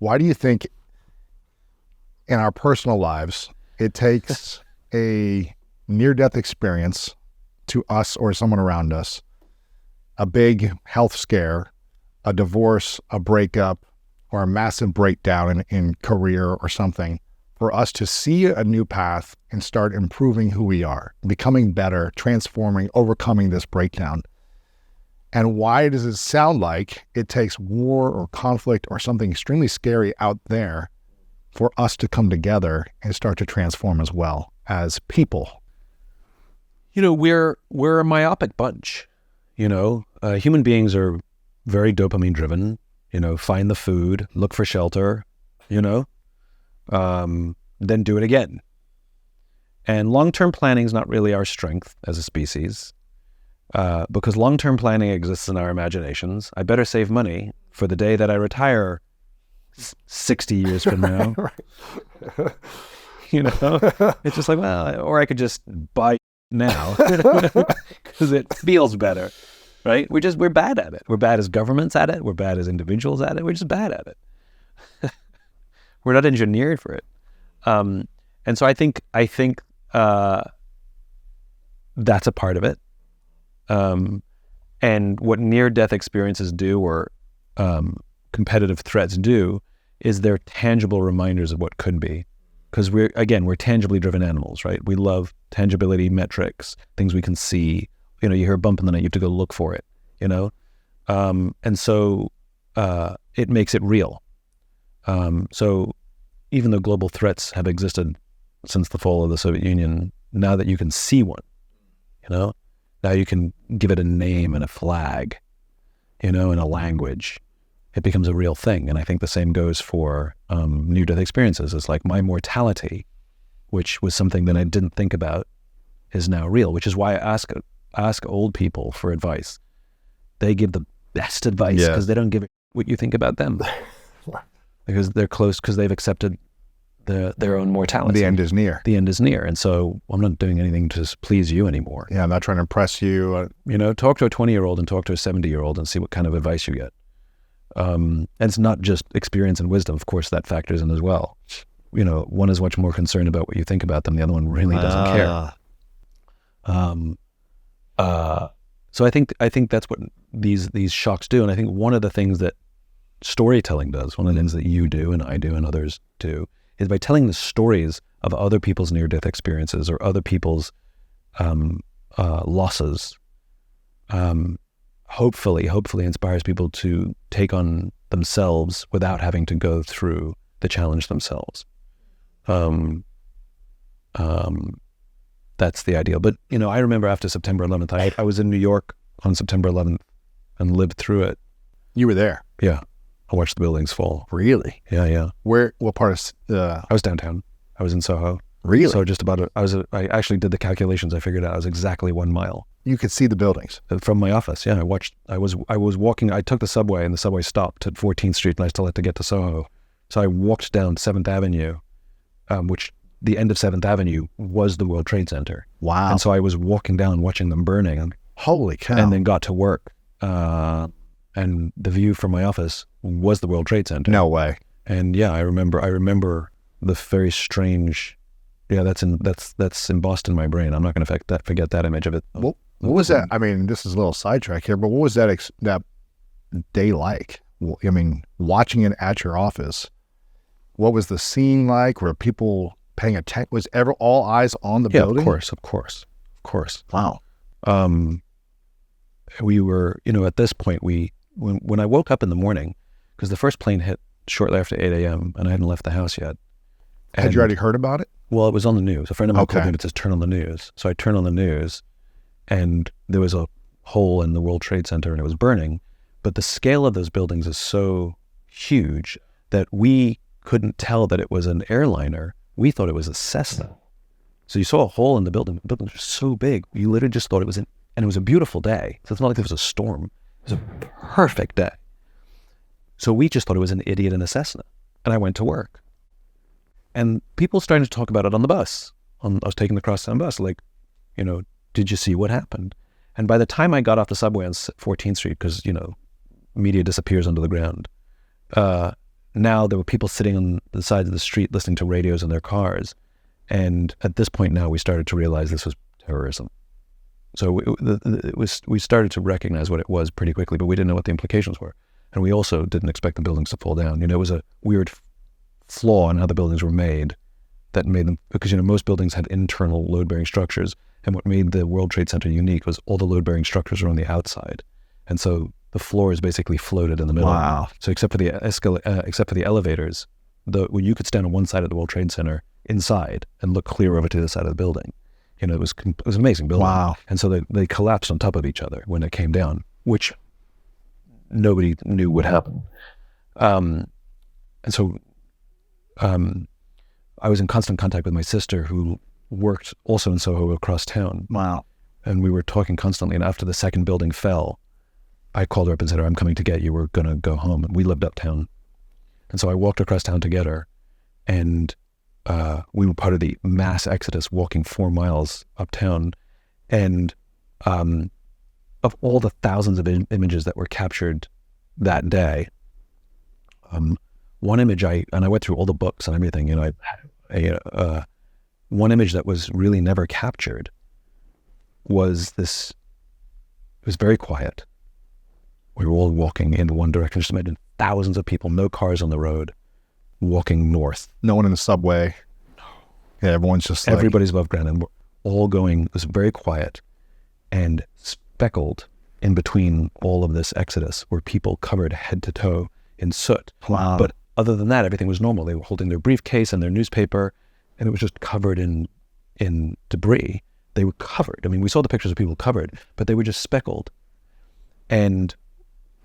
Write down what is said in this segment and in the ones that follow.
Why do you think in our personal lives, it takes a near-death experience to us or someone around us, a big health scare, a divorce, a breakup, or a massive breakdown in career or something, for us to see a new path and start improving who we are, becoming better, transforming, overcoming this breakdown? And why does it sound like it takes war or conflict or something extremely scary out there for us to come together and start to transform as well as people? You know, we're a myopic bunch. You know, human beings are very dopamine driven. You know, find the food, look for shelter, you know, then do it again. And long-term planning is not really our strength as a species, because long-term planning exists in our imaginations. I better save money for the day that I retire 60 years from now. Right. You know, it's just like, well, or I could just buy now because it feels better. Right? We're bad at it. We're bad as governments at it. We're bad as individuals at it. We're just bad at it. We're not engineered for it. And so I think that's a part of it. And what near-death experiences do, or competitive threats do, is they're tangible reminders of what could be. Because we're tangibly driven animals, right? We love tangibility metrics, things we can see. You know, you hear a bump in the night, you have to go look for it, you know? And so it makes it real. So even though global threats have existed since the fall of the Soviet Union, now that you can see one, you know, now you can give it a name and a flag, you know, and a language, it becomes a real thing. And I think the same goes for near-death experiences. It's like my mortality, which was something that I didn't think about, is now real, which is why I ask old people for advice. They give the best advice because they don't give it what you think about them. Because they're close, because they've accepted their own mortality. The end is near. The end is near. And so I'm not doing anything to please you anymore. Yeah, I'm not trying to impress you. You know, talk to a 20-year-old and talk to a 70-year-old and see what kind of advice you get. And it's not just experience and wisdom. Of course, that factors in as well. You know, one is much more concerned about what you think about them. The other one really doesn't care. So I think that's what these shocks do. And I think one of the things that storytelling does, one of the things that you do and I do and others do, is by telling the stories of other people's near-death experiences or other people's losses, hopefully inspires people to take on themselves without having to go through the challenge themselves. That's the ideal. But, you know, I remember after September 11th, I was in New York on September 11th and lived through it. You were there? Yeah. I watched the buildings fall. Really? Yeah. What part of... I was downtown. I was in Soho. Really? So just about, I actually did the calculations. I figured out it was exactly 1 mile. You could see the buildings? From my office, yeah. I was walking, I took the subway and the subway stopped at 14th Street and I still had to get to Soho. So I walked down 7th Avenue, which the end of 7th Avenue was the World Trade Center. Wow. And so I was walking down watching them burning. Holy cow. And then got to work. And the view from my office was the World Trade Center. No way. And yeah, I remember the very strange, that's embossed in my brain. I'm not going to forget that image of it. What was that? I mean, this is a little sidetrack here, but what was that day like? I mean, watching it at your office, what was the scene like? Were people paying attention? Was all eyes on the building? Of course. Wow. We were, at this point, when I woke up in the morning, because the first plane hit shortly after 8 a.m. and I hadn't left the house yet. Had you already heard about it? Well, it was on the news. A friend of mine called me to turn on the news. So I turned on the news and there was a hole in the World Trade Center and it was burning. But the scale of those buildings is so huge that we couldn't tell that it was an airliner. We thought it was a Cessna. So you saw a hole in the building. The building was so big. You literally just thought it was and it was a beautiful day. So it's not like there was a storm. It was a perfect day. So we just thought it was an idiot in a Cessna. And I went to work. And people started to talk about it on the bus. I was taking the crosstown bus, like, did you see what happened? And by the time I got off the subway on 14th Street, because, media disappears under the ground, now there were people sitting on the sides of the street listening to radios in their cars. And at this point now, we started to realize this was terrorism. So we started to recognize what it was pretty quickly, but we didn't know what the implications were. And we also didn't expect the buildings to fall down. It was a weird flaw in how the buildings were made that made them, because, most buildings had internal load-bearing structures. And what made the World Trade Center unique was all the load-bearing structures are on the outside. And so the floors basically floated in the middle. Wow. So except for the elevators, you could stand on one side of the World Trade Center inside and look clear over to the side of the building. It was an amazing building. Wow. And so they collapsed on top of each other when it came down, which nobody knew would happen. And so I was in constant contact with my sister, who worked also in Soho across town. Wow. And we were talking constantly. And after the second building fell, I called her up and said, I'm coming to get you. We're going to go home. And we lived uptown. And so I walked across town to get her. And we were part of the mass exodus, walking 4 miles uptown. And of all the thousands of images that were captured that day, one image I went through all the books and everything, one image that was really never captured was this. It was very quiet. We were all walking in one direction. Just imagine thousands of people, no cars on the road, walking north. No one in the subway. Yeah, everyone's just everybody's above ground, and we're all going. It was very quiet, and speckled in between all of this exodus were people covered head to toe in soot. Wow. But other than that, everything was normal. They were holding their briefcase and their newspaper, and it was just covered in debris. They were covered. I mean, we saw the pictures of people covered, but they were just speckled. And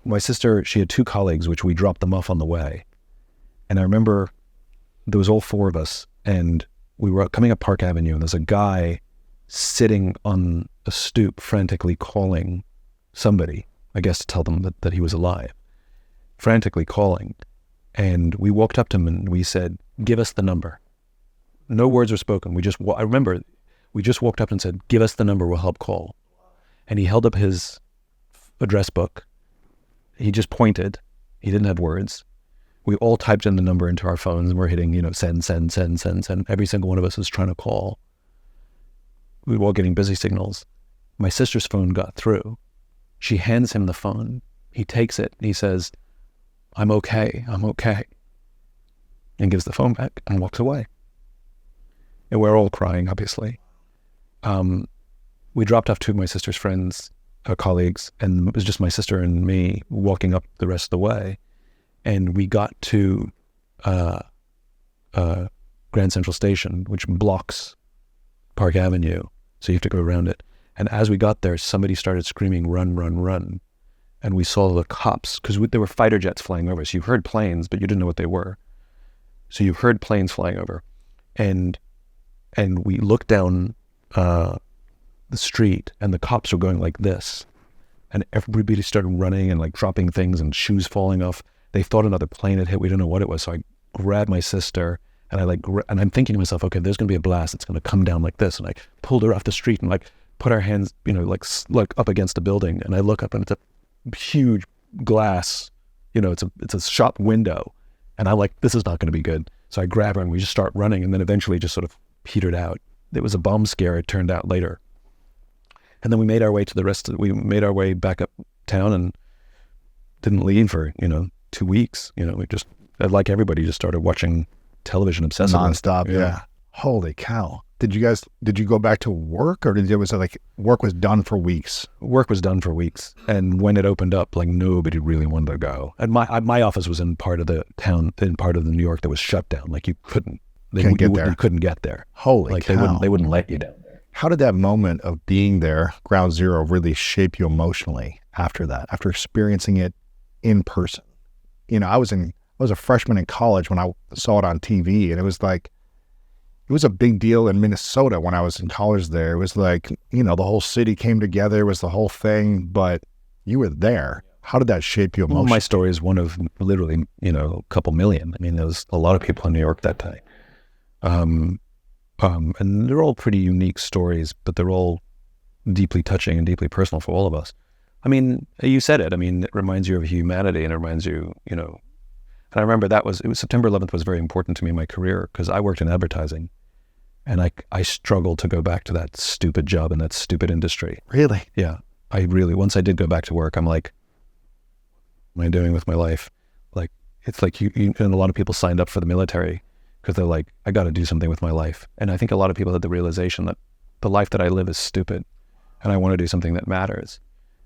my sister, she had 2 colleagues, which we dropped them off on the way. And I remember there was all 4 of us, and we were coming up Park Avenue, and there's a guy sitting on a stoop frantically calling somebody, I guess to tell them that he was alive, frantically calling. And we walked up to him and we said, give us the number. No words were spoken. I remember we just walked up and said, give us the number, we'll help call. And he held up his address book. He just pointed. He didn't have words. We all typed in the number into our phones, and we're hitting, send, send, send, send, send. Every single one of us was trying to call. We were all getting busy signals. My sister's phone got through. She hands him the phone. He takes it. And he says, I'm okay. And gives the phone back and walks away. And we're all crying, obviously. We dropped off 2 of my sister's friends, her colleagues, and it was just my sister and me walking up the rest of the way. And we got to Grand Central Station, which blocks Park Avenue, so you have to go around it. And as we got there, somebody started screaming, run, run, run. And we saw the cops, because there were fighter jets flying over. So you heard planes, but you didn't know what they were. So you heard planes flying over. And we looked down the street, and the cops were going like this. And everybody started running and like dropping things and shoes falling off. They thought another plane had hit. We didn't know what it was. So I grabbed my sister, and and I'm thinking to myself, okay, there's going to be a blast. It's going to come down like this. And I pulled her off the street and put our hands, like up against a building. And I look up, and it's a huge glass, it's a shop window. And I'm like, this is not going to be good. So I grab her and we just start running, and then eventually just sort of petered out. It was a bomb scare, it turned out later. And then we made our way we made our way back uptown and didn't leave for, 2 weeks. We just, like everybody, just started watching television obsessively. Nonstop, yeah. Holy cow. Did you go back to work, or work was done for weeks? Work was done for weeks. And when it opened up, nobody really wanted to go. And my office was in part of the town, in part of the New York that was shut down. You couldn't. You couldn't get there. Holy cow. They wouldn't let you down there. How did that moment of being there, ground zero, really shape you emotionally after that, after experiencing it in person? I was a freshman in college when I saw it on TV, and it was a big deal in Minnesota when I was in college there. It was the whole city came together. It was the whole thing, but you were there. How did that shape you emotionally? Well, my story is one of literally, a couple million. I mean, there was a lot of people in New York that day. And they're all pretty unique stories, but they're all deeply touching and deeply personal for all of us. I mean, you said it. I mean, it reminds you of humanity, and it reminds you, And I remember September 11th was very important to me in my career because I worked in advertising, and I struggled to go back to that stupid job in that stupid industry. Really? Yeah. Once I did go back to work, I'm like, what am I doing with my life? Like, it's like and a lot of people signed up for the military because they're like, I got to do something with my life. And I think a lot of people had the realization that the life that I live is stupid and I want to do something that matters.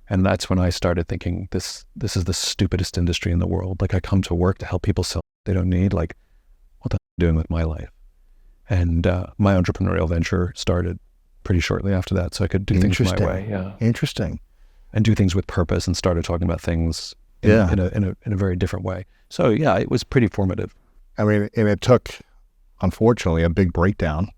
And that's when I started thinking, this is the stupidest industry in the world. Like, I come to work to help people sell what they don't need. Like, what the hell am I doing with my life? And my entrepreneurial venture started pretty shortly after that, so I could do things my way. Yeah. Interesting. And do things with purpose, and started talking about things in a very different way. So yeah, it was pretty formative. I mean, and it took, unfortunately, a big breakdown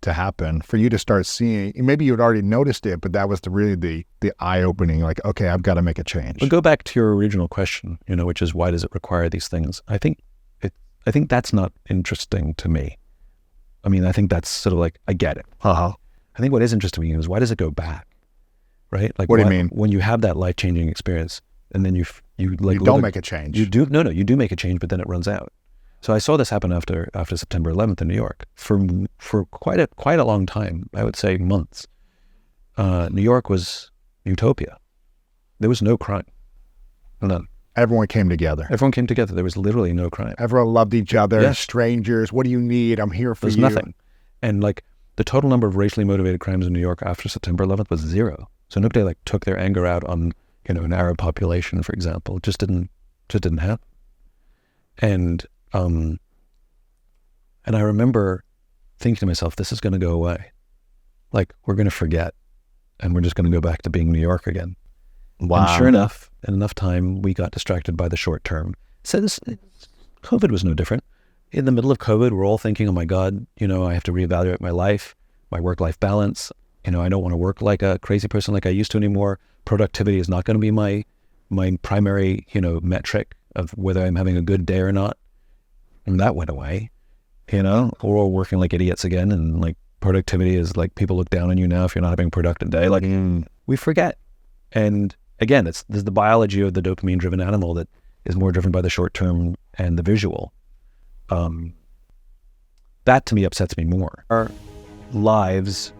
to happen for you to start seeing. Maybe you had already noticed it, but that was the eye-opening. Like, okay, I've got to make a change. But go back to your original question, which is, why does it require these things? I think that's not interesting to me. I mean, I think that's sort of like, I get it. Uh-huh. I think what is interesting to me is, why does it go back? Right? Like, what do you mean? When you have that life-changing experience, and then you don't make a change. You do make a change, but then it runs out. So I saw this happen after September 11th in New York for quite a long time. I would say months. New York was utopia. There was no crime, none. Everyone came together. Everyone came together. There was literally no crime. Everyone loved each other. Yes. Strangers. What do you need? I'm here for you. There's nothing. And like, the total number of racially motivated crimes in New York after September 11th was 0. So nobody like took their anger out on an Arab population, for example. It just didn't happen. And I remember thinking to myself, this is going to go away. Like, we're going to forget, and we're just going to go back to being New York again. Wow. And sure enough, in enough time, we got distracted by the short term. So COVID was no different. In the middle of COVID, we're all thinking, oh my God, I have to reevaluate my life, my work-life balance. I don't want to work like a crazy person like I used to anymore. Productivity is not going to be my primary, metric of whether I'm having a good day or not. And that went away, or we're working like idiots again. And like, productivity is like, people look down on you now if you're not having a productive day. Like, we forget. And again, there's the biology of the dopamine-driven animal that is more driven by the short term and the visual. That to me upsets me more. Our lives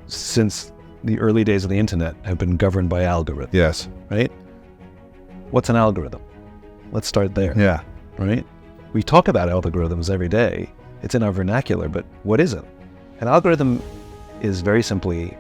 since the early days of the internet have been governed by algorithms. Yes. Right? What's an algorithm? Let's start there. Yeah. Right? We talk about algorithms every day. It's in our vernacular, but what is it? An algorithm is very simply